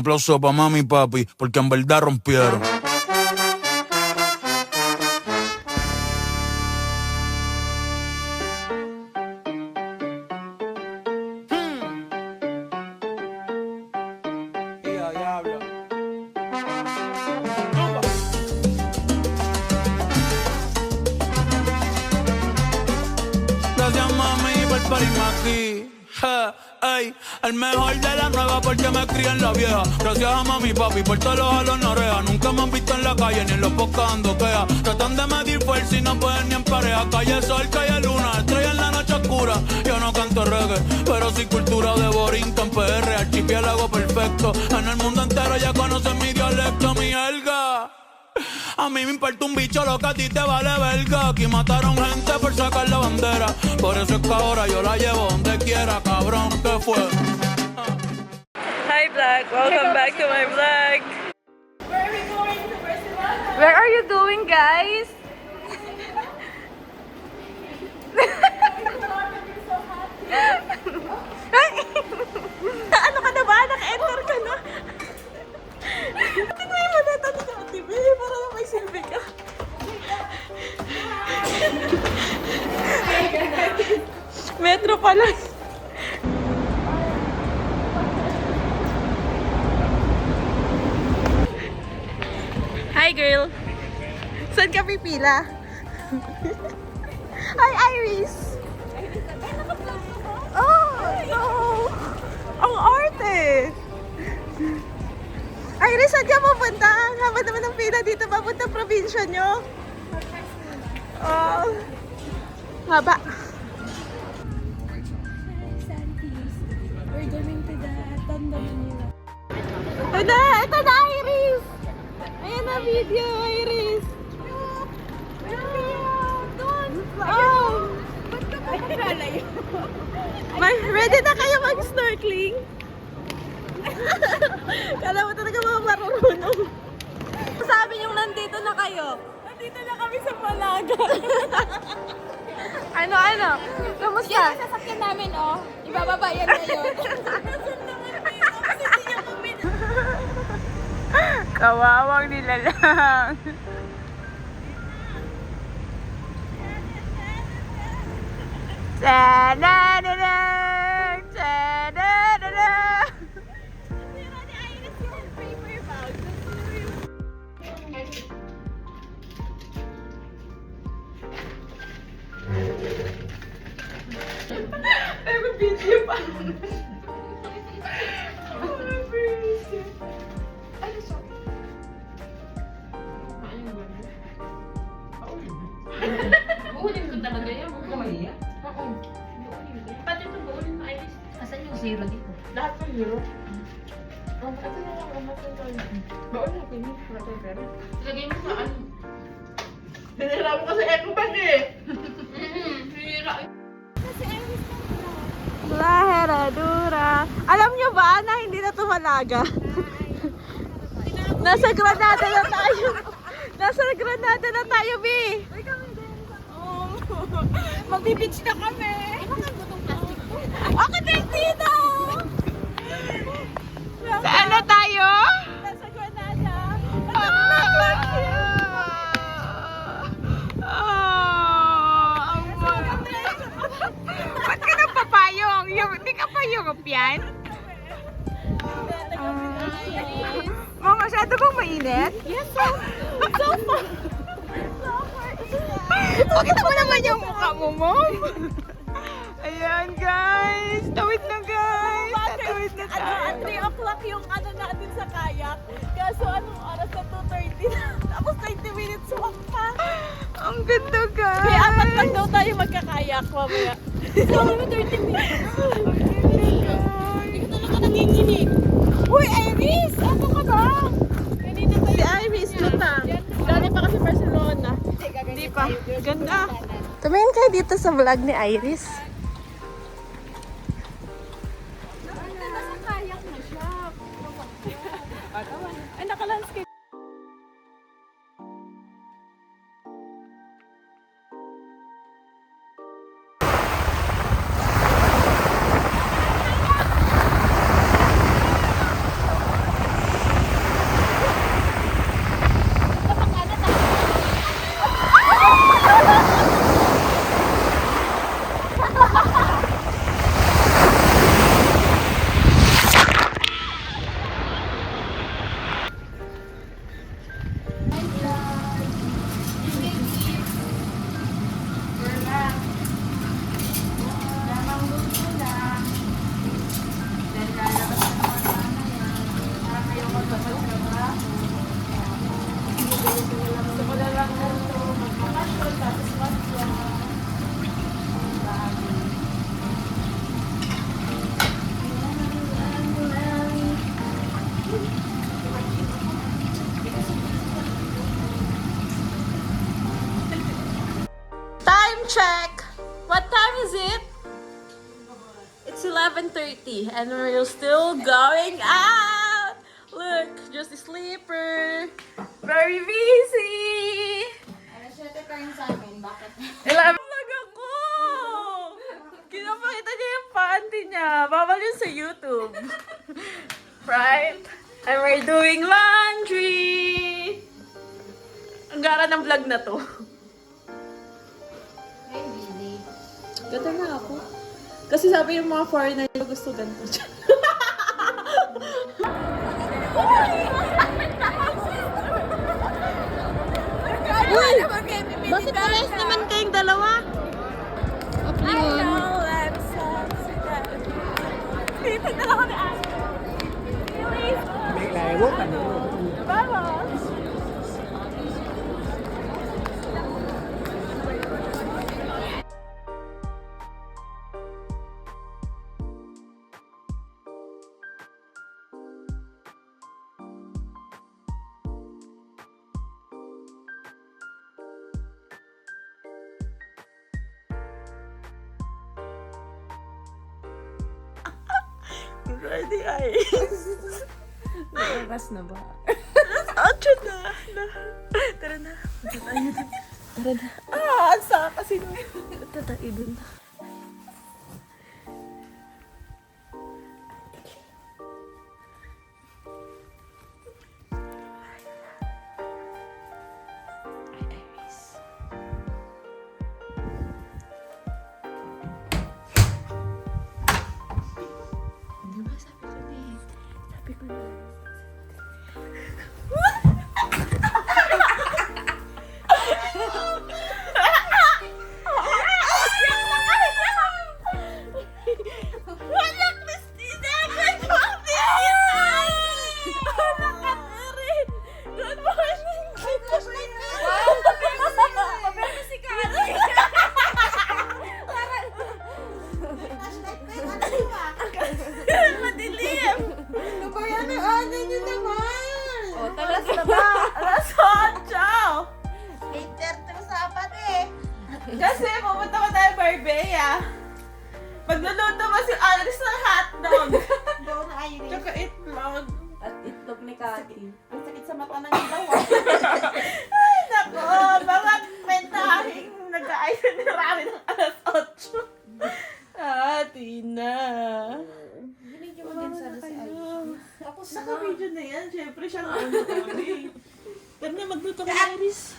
aplauso pa' mami y papi, porque en verdad rompieron. Gracias mami por parirme aquí. Ey, el mejor de la nueva porque me crié en la vieja. Gracias a mami y papi por todos los jalos en oreja. Nunca me han visto en la calle ni en los podcasts ando queja. Tratan de medir fuerza y no pueden ni en pareja. Calle sol, calle luna, estrella en la noche oscura. Yo no canto reggae, pero sí cultura de borinca en PR. Archipiélago perfecto, en el mundo entero ya conocen mi dialecto, mi jerga. A mí me importa un bicho lo que a ti te vale verga. Aquí mataron gente por sacar la bandera. Por eso es que ahora yo la llevo donde quiera, cabrón, ¿qué fue? Hi vlog, welcome back to my vlog. Where are we going to festival? Where are you doing, guys? Ano ka na ba? Naka-enter ka na? Bakit may matatanong ka, TV? Para may silbi ka. Metro pala. Hi girl. Saan ka pipila? Hi, Iris! Oh, no! Ang arte! Iris, saan ka pupunta? Ang haba naman ng pila dito papunta probinsya nyo. Oh, haba. We're going to the Tondo, Manila. Ito na, Iris! Ayan na video, Iris! Oh! Ready na kayo mag-snorkeling? Kala mo talaga mga marunong. Sabi niyong nandito na kayo. Nandito na kami sa Malaga. Ano? Kamusta? Yan ang sasakyan namin, oh. Ibababa yan ngayon. Kawawang nila lang. Ta-da-da-da! Ta-da-da-da! Ay, mag-video pa. Buunin ko talaga yan. Huwag ka mahiya. Oo. Pati ito buunin mo, Iris. Asan yung zero dito? Lahat ng zero. Ito na lang, baon na pinit. Ilagay mo sa ano? Hinira mo kasi eco bag eh. Hira. La Herradura. Alam nyo ba na hindi na ito Malaga? Nasa Granada na tayo. Nasa Granada na tayo, B. Oh. Magbi-beach na kami. Ako din dito. Saan na tayo? Nasa Granada. Ba't ka nagpapayong? Hindi ka pa European? Mga masyado bang mainit? Yes, so fun. Pakita mo naman yung mukha mo, Mom. Ayan, guys. Tawid na, guys. Tawid na tayo. At 3 o'clock yung natin sa kayak. Kaso anong oras na 2:30 na. Tapos 20 minutes walk pa. Ang ganda, guys. May apat lang daw tayo magkakayak mamaya. So, 30 minutes. Hindi ka talaga nakikinig. Uy, Iris! Ano ka ba? Si Iris, lutang. Galing pa kasi Barcelona. Hindi pa. Ganda. Tumingin kayo dito sa vlog ni Iris. Nasa kayak na siya. Ay, naka-landscape. check. What time is it? It's 11:30 and we're still going out. Look, just a sleeper. Very busy. Alas 7 pa rin sa amin. Bakit? 11 vlog ako. Kinapakita niya yung panty niya. Bawal yun sa YouTube. Right? And we're doing laundry. Ang gara ng vlog na to. Ay, busy. Ganda na ako. Kasi sabi yung mga foreigner na gusto ganito dyan. Uy! Bakit parehas naman kayong dalawa? Dito na lang kami ate. Vamos! Ready, Iris? Nalabas na ba? Acho na. Tara na. Tara na. Ah, ang saka kasi nung tataidin na. Sabi ko na. Wala, Christina! Good morning! Wala ka na rin! Good morning! Pabebe si Kari! Madilim! Ano ba yan? Ano nyo naman? O, talas na Diba? Alas 8! 8:30 sa apat eh. Kasi pupunta pa tayo Barbea. Magluluto mo si Alice ng hotdog. Doon na Iris. Tsaka itlog. At itlog ni Kati. Ang sakit sa mata ng ilaw. Ay, nako. Mga mentahing nag-aayos ni Rami ng alas 8. Ah, Tina. Binigyan mo din sana si Iris. Tapos na. Naka-video na yan. Siyempre siya ang ulo. Pero na magluto ka na, Iris.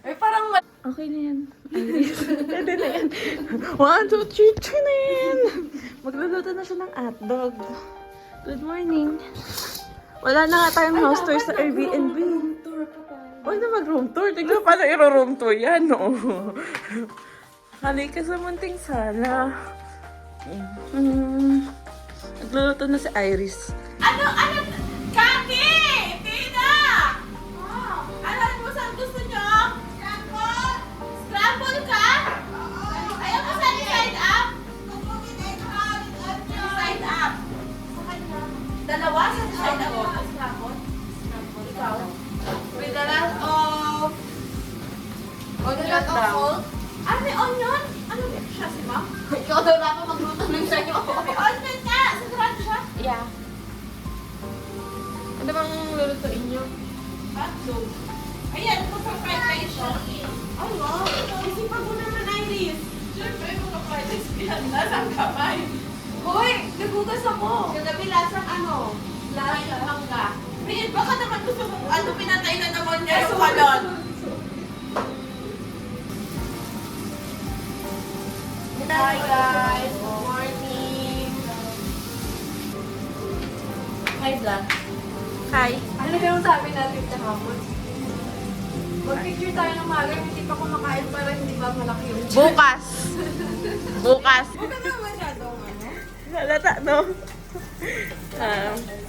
Ay, parang Okay na yan. Iris. Pwede na yan. 1, 2, 3, 2 na yan. Magluluto na siya ng hotdog. Good morning. Wala na nga tayong house tour sa Airbnb. tour pa tayo. Huwag na mag-room tour. Tignan paano i-room tour yan, no? Halika sa munting sala. Nagluluto na si Iris. Ano? Kati! Tina! Ano mo saan gusto nyo? Scramble! Scramble ka? Ayaw mo saan side up? Side up. Dalawa sa side up. Scramble? Ikaw? With the lot of... With the lot of salt? Ah, may onion? Ano siya si ma'am? Ikaw daw dapat magluto ng sa'yo. May onion nga! Sigurado siya? Yeah. Ano bang lulutuin nyo? Hotdog. Ayan, ito sa fried rice siya. Ay, wow. Isipan mo naman, Iris. Siyempre, mga fried rice yan. Lasang kamay. Hoy! Nagugas ako! Kagabi lasang ano? Lasang mangga. May baka naman gusto mo, ano pinatay na naman niya yung balon. Hi guys, good morning. Hi, Blanc. Hi. Ano ba yung sabi natin kahapon? Mag-picture tayo ng maga, hindi pa kumakain para hindi ba malaki yung Bukas. Bukas. Huwag ka na masyadong ano? Nalata, no?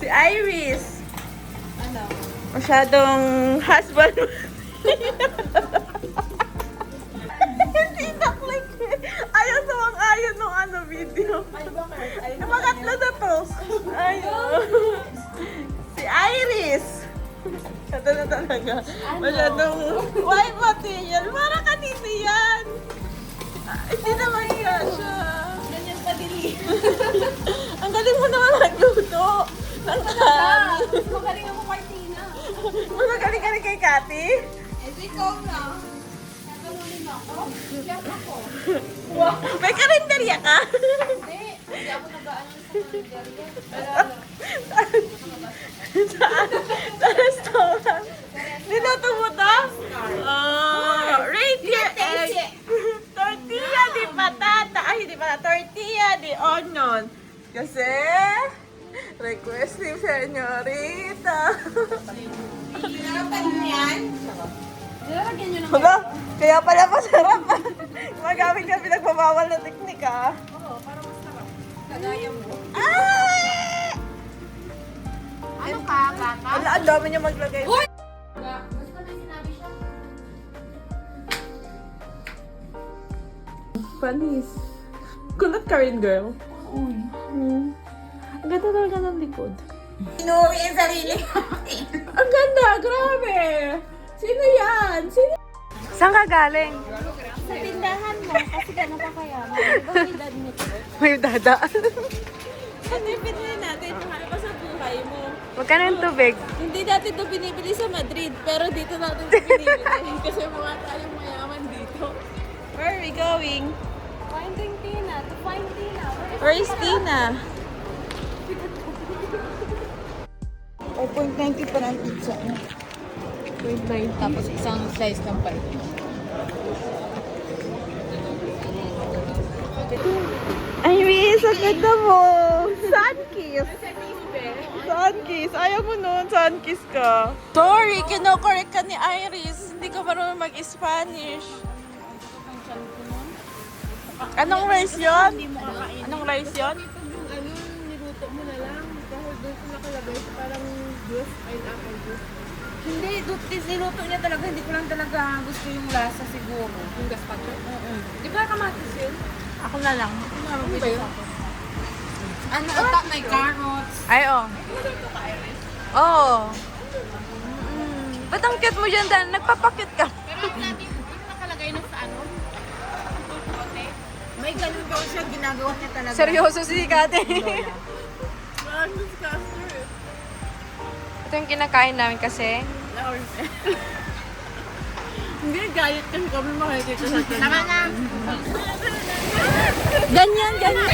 Si Iris. Ano? Masyadong husband. Hindi na-click eh. Ayaw sa mga ayaw nung ano video. Ay, bakit? Ay, Namakatlo na to. Ayaw. Si Iris. Ito na talaga. Masyadong white material. Para kanina yan. Hindi naman siya. Ganyan kadili. Ang galing mo naman magluto. Ng kanin. Magaling ako Martina. Mas magaling ka rin kay Kati? Eh, ikaw na. Tatanungin mo ako. Chef ako. Wow. May karinderya ka? Hindi ako nag-ano sa karinderya. Sa restaurant. Niluto mo to? Oh, rate your egg. Tortilla di patata. Ay, hindi pala. Tortilla di onion. Kasi, request ni Senyorita. Hirapan mo yan? Nilalagyan nyo ng Hala, kaya pala masarap. Magamit ka pinagbabawal na teknik ah. kagaya mo. Ay! Ano ka, bata? Wala, ang dami niya maglagay. Basta may sinabi siya. Panis. Kulot ka rin, girl. Ang ganda talaga ng likod. Inuwi ang sarili. Ang ganda, grabe! Sino yan? Sino? Saan ka galing? Sa tindahan mo, kasi gano'n ka kaya? Diba may dad mo to? May dada. Ito yung pinili natin, mahal pa sa buhay mo. Huwag ka ng tubig. Hindi natin ito binibili sa Madrid, pero dito natin ito binibili. Kasi mga tayong mayaman dito. Where are we going? Finding Tina, to find Tina. Where is Tina? 0.90 pa ng pizza. 0.90. Tapos isang slice ng pie. Ay, Miss, ang ganda mo! Sunkiss! Sunkiss! Ayaw mo nun, sunkiss ka. Sorry, kino-correct ka ni Iris. Hindi ka marunong mag-Spanish. Anong rice yun? Anong rice yun? Ano, niluto mo na lang. Dahil doon ko nakalagay sa parang juice, pineapple juice. Hindi, niluto niya talaga. Hindi ko lang talaga gusto yung lasa siguro. Yung gazpacho? Oo. Di ba kamatis yun? Ako na lang. Ano ba yun? Ano, ata may carrots. Ay, oh. Oo. Ba't ang cute mo dyan, Dan? Nagpapakit ka. Pero natin, yung nakalagay na sa ano? May ganun daw siya, ginagawa niya talaga. Seryoso si Kate. Ito yung kinakain namin kasi. Hindi, gayet kasi kami makikita sa ito. Tama na! Ganyan, ganyan.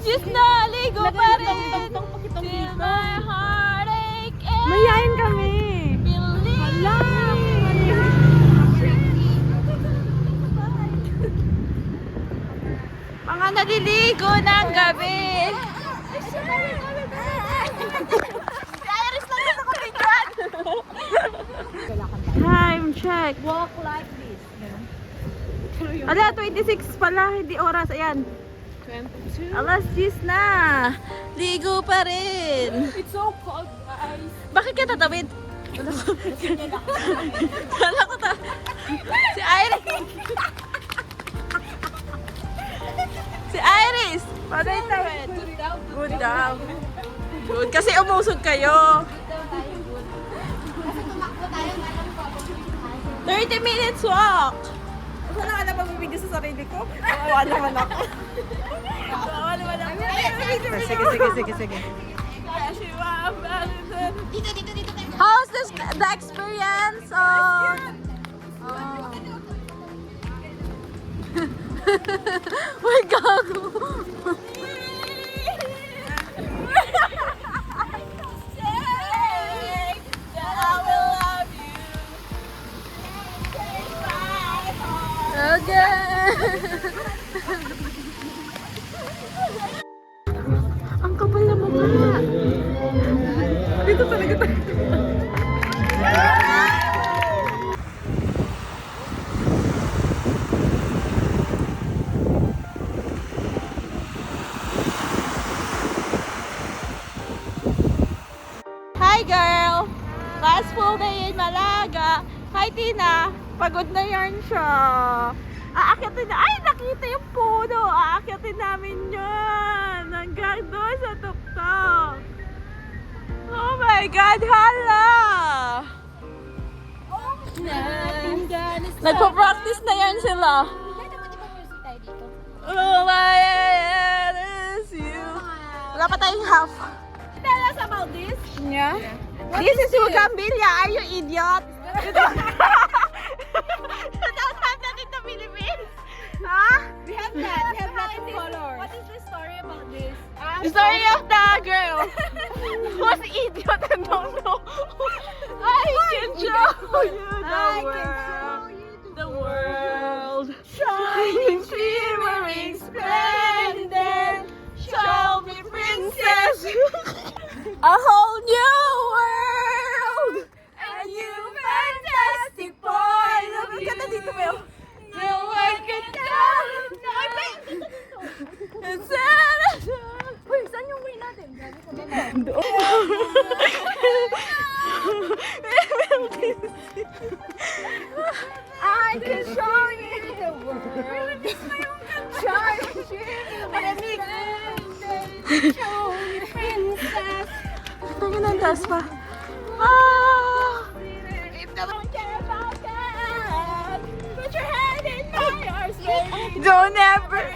Diyos na, ligo pa rin. Till my heartache ends. Mayayain kami. Mga naliligo ng gabi. Time check. Walk like this. Ala, 26 pala, hindi oras. Ayan. 22. Alas 10 na. Ligo pa rin. It's so cold, guys. Bakit ka tatawid? Kala ko ta. Si Iris. Si Iris. Paano yung tawid? Good daw. Good. Kasi umusog kayo. 30 minutes walk. Wala ka na magbibigay sa sarili ko. Kawawa naman ako. Kawawa naman ako. Sige. How's the experience of... Uy, gago. Ang kapal na mukha. Dito talaga tayo. Hi girl! Last full day in Malaga. Hi Tina! Pagod na yarn siya. Aakyatin na. Ay, nakita yung puno. Aakyatin namin yan. Hanggang doon sa tuktok. Oh my God, hala! Nagpa-practice na yan sila. Oh my God, it's you. Wala pa tayong half. Tell us about this. Yeah. This is Bugambilya. Are you idiot? You don't have that in the Philippines? Huh? We have that. We have that in colors. What is the story about this? The story of the girl who's idiot and don't know. I can show you the world. Shining, shimmering, splendid. Show me, princess. A whole new world. A new fantastic point of view. Ganda dito, Mel. No one can tell. Uy, saan yung way natin? I can show you the world. Show me, princess. Tingnan ang taas pa. Ah! Don't care about that. Put your head in my arms, baby. Don't ever.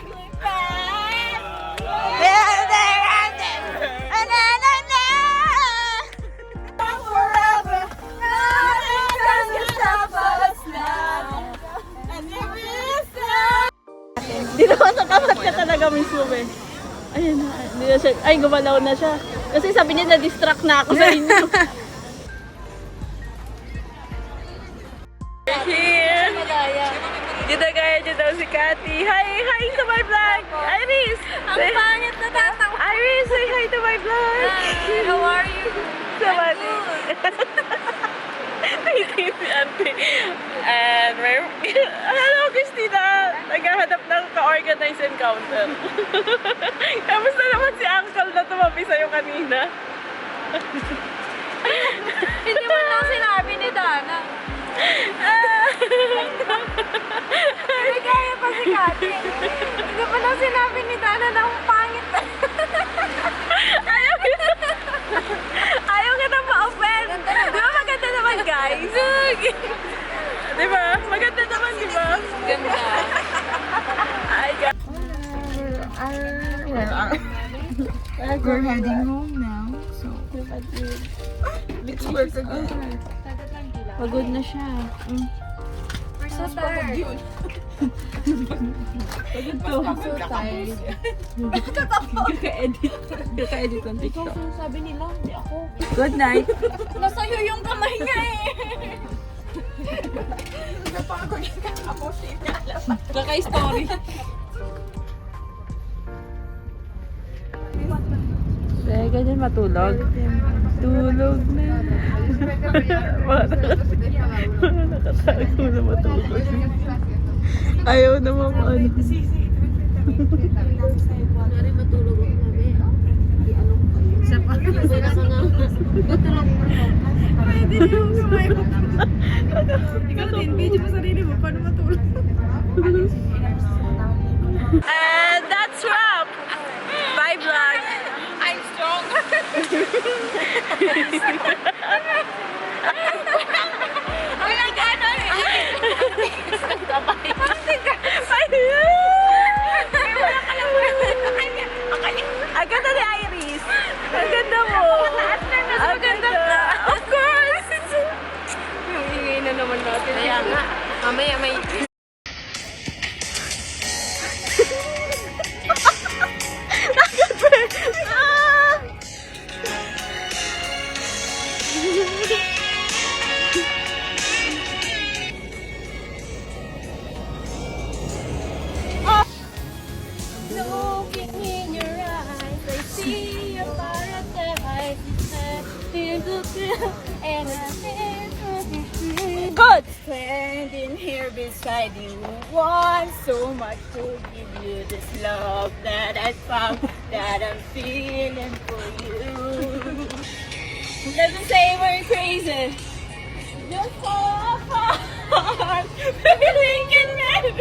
Forever. Nothing can stop us now. And there is Dito ka sa kamat ka talaga, Miss Ube. Ayun na. Hindi na siya. Ay, gumalaw na siya. Kasi sabi niya na-distract na ako sa inyo. Here. Ginagaya niya daw si Cathy. Hi! Hi to my vlog! Iris! ang pangit na tatawa. Iris, say hi to my vlog! How are you? Sabati. Naitin si Auntie. And hello, Christina! Naghahanap ng ka-organized encounter. Kamusta naman si Uncle na tumabi sa'yo kanina? Hindi mo lang sinabi ni Dana. Nagaya pa si Kati. Hindi mo lang sinabi ni Dana na ang pangit. Ayaw kita ma-offend. Di ba maganda naman, guys? Di ba? Maganda naman, di ba? Ganda. Ay, guys. We're heading home now. So Let's work again. Pagod na siya. We're so tired. Kaka-edit ng TikTok. Sabi nila, hindi ako. Good night. Nasa'yo yung kamay niya eh. Kaka-story. Kaya ganyan matulog. Tulog na. Nakatago na matulog. Ayaw naman ano. Nari matulog ako kami. Sa pagkakasira ka nga. Matulog mo na. Pwede yung kamay mo. Ikaw din, video mo sarili mo. Paano matulog? And that's wrap. Bye vlog. I'm strong. Wala gano'n eh. Ang ganda ni Iris. Ang ganda mo. Ang ganda ka. Of course. Yung ingay na naman natin. Kaya nga. Mamaya may... Looking in your eyes, I see a paradise. And Good. standing here beside you, want so much to give you this love that I found, that I'm feeling for you. Doesn't say we're crazy, just fall apart. We can never,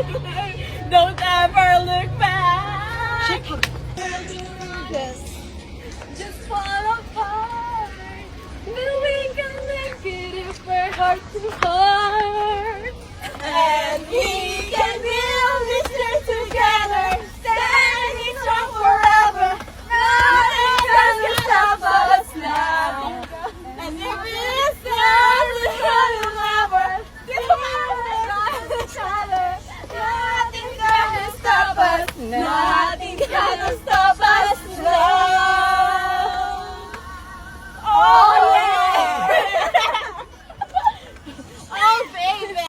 don't ever look back. Just fall apart. But we can make it if we're heart to heart. And we can build this thing together, standing strong forever. Nothing can stop us now. And if this time is running over, each other, nothing can stop us. Nothing can stop